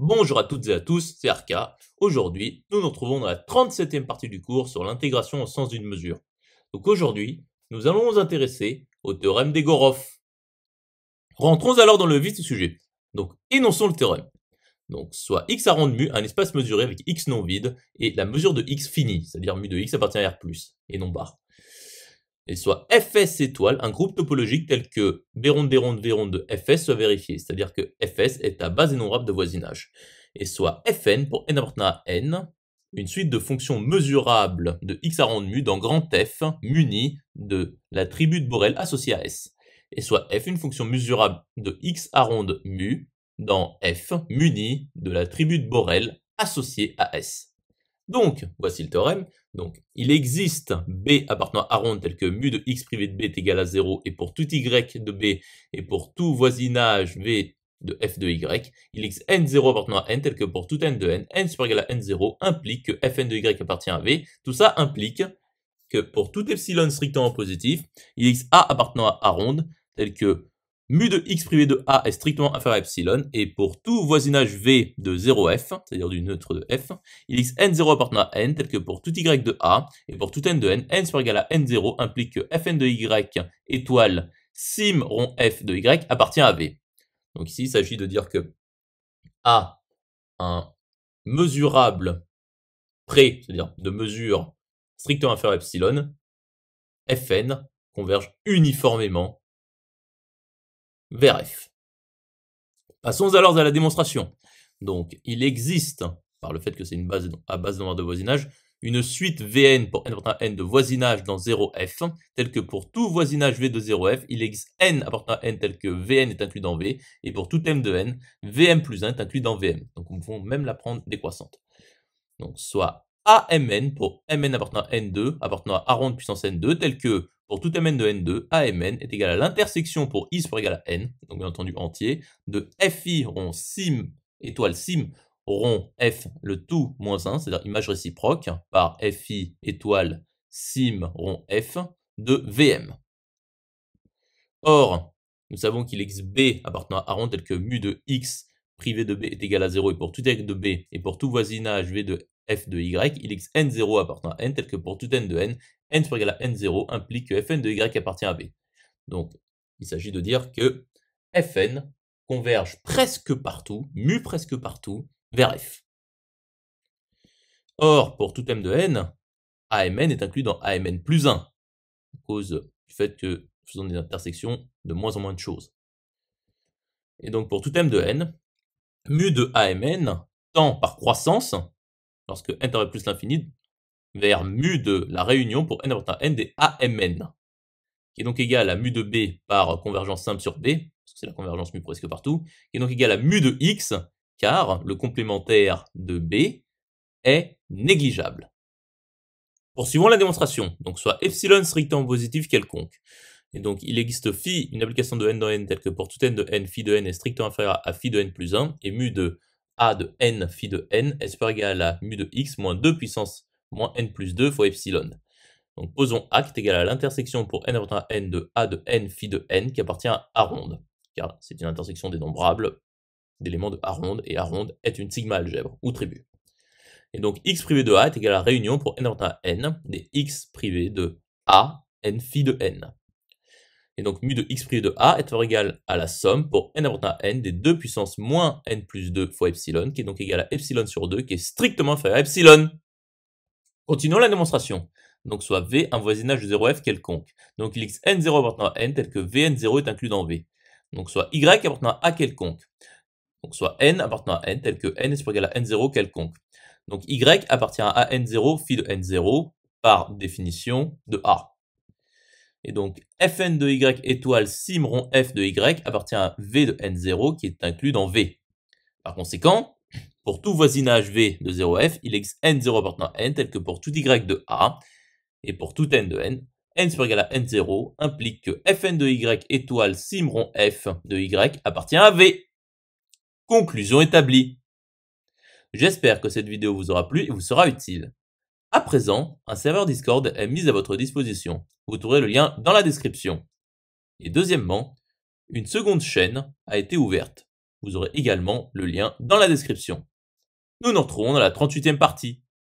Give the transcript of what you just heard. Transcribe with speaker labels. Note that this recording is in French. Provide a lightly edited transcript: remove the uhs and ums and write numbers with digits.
Speaker 1: Bonjour à toutes et à tous, c'est Arca. Aujourd'hui, nous nous retrouvons dans la 37e partie du cours sur l'intégration au sens d'une mesure. Donc aujourd'hui, nous allons nous intéresser au théorème d'Egorov. Rentrons alors dans le vif du sujet. Donc énonçons le théorème. Donc soit x à rond de mu un espace mesuré avec x non vide et la mesure de x finie, c'est-à-dire mu de x appartient à R+, et non bar. Et soit fs étoile un groupe topologique tel que b ronde d ronde v ronde de fs soit vérifié, c'est-à-dire que fs est à base innombrable de voisinage. Et soit fn pour n appartenant à n, une suite de fonctions mesurables de x à rond de mu dans grand F munie de l'attribut de Borel associé à S. Et soit f une fonction mesurable de x à ronde mu dans F munie de l'attribut de Borel associé à S. Donc, voici le théorème. Donc, il existe B appartenant à ronde tel que mu de x privé de B est égal à 0 et pour tout y de B et pour tout voisinage V de f de y, il existe n0 appartenant à n tel que pour tout n de n supérieur égal à n0 implique que fn de y appartient à V. Tout ça implique que pour tout epsilon strictement positif, il existe A appartenant à ronde tel que mu de x privé de A est strictement inférieur à epsilon, et pour tout voisinage V de 0f, c'est-à-dire du neutre de f, il existe n0 appartenant à n, tel que pour tout y de A, et pour tout n de n supérieur égal à n0 implique que fn de y étoile sim rond f de y appartient à V. Donc ici, il s'agit de dire que A, un mesurable près, c'est-à-dire de mesure strictement inférieur à epsilon, fn converge uniformément vers f. Passons alors à la démonstration. Donc, il existe, par le fait que c'est une base à base de nombre de voisinage, une suite Vn pour n appartenant à n de voisinage dans 0f, tel que pour tout voisinage V de 0f, il existe n appartenant à n tel que Vn est inclus dans V, et pour tout m de n, Vm plus 1 est inclus dans Vm. Donc, nous pouvons même la prendre décroissante. Donc, soit AMN pour Mn appartenant à N2, appartenant à ronde puissance N2, tel que pour tout Mn de N2, AMN est égal à l'intersection pour I supérieur égal à N, donc bien entendu entier, de FI rond sim étoile sim rond F le tout moins 1, c'est-à-dire image réciproque, par FI étoile sim rond F de VM. Or, nous savons qu'il existe B appartenant à ronde tel que mu de X privé de B est égal à 0 et pour tout x de B et pour tout voisinage V de f de y, il existe n0 appartenant à n tel que pour tout n de n supérieur égal à n0 implique que fn de y appartient à B. Donc, il s'agit de dire que fn converge presque partout, mu presque partout, vers f. Or, pour tout m de n, AMN est inclus dans AMN plus 1, à cause du fait que nous faisons des intersections de moins en moins de choses. Et donc, pour tout m de n, mu de AMN tend par croissance, lorsque n tend vers plus l'infini, vers mu de la réunion pour n appartenant à n des AMN, qui est donc égal à mu de B par convergence simple sur B, parce que c'est la convergence mu presque partout, qui est donc égal à mu de X, car le complémentaire de B est négligeable. Poursuivons la démonstration, donc soit epsilon strictement positif quelconque. Et donc, il existe phi, une application de n dans n, telle que pour tout n de n, phi de n est strictement inférieur à phi de n plus 1, et mu de a de n, phi de n, est supérieur égal à mu de x moins 2 puissance moins n plus 2 fois epsilon. Donc, posons a qui est égal à l'intersection pour n appartenant à n de a de n, phi de n, qui appartient à a ronde, car c'est une intersection dénombrable d'éléments de a ronde, et a ronde est une sigma algèbre, ou tribu. Et donc, x privé de a est égal à la réunion pour n appartenant à n, des x privé de a, n phi de n. Et donc, mu de x privé de a est égal à la somme pour n appartenant à n des 2 puissance moins n plus 2 fois epsilon, qui est donc égal à epsilon sur 2, qui est strictement inférieur à epsilon. Continuons la démonstration. Donc, soit V un voisinage de 0f quelconque. Donc, il existe n0 appartenant à n tel que Vn0 est inclus dans V. Donc, soit y appartenant à a quelconque. Donc, soit n appartenant à n tel que n est supérieur égal à n0 quelconque. Donc, y appartient à n0 phi de n0 par définition de a. Et donc, fn de y étoile sim rond f de y appartient à v de n0 qui est inclus dans v. Par conséquent, pour tout voisinage v de 0f, il existe n0 appartenant à n tel que pour tout y de a, et pour tout n de n supérieur égal à n0 implique que fn de y étoile sim rond f de y appartient à v. Conclusion établie. J'espère que cette vidéo vous aura plu et vous sera utile. À présent, un serveur Discord est mis à votre disposition. Vous trouverez le lien dans la description. Et deuxièmement, une seconde chaîne a été ouverte. Vous aurez également le lien dans la description. Nous nous retrouvons dans la 38e partie.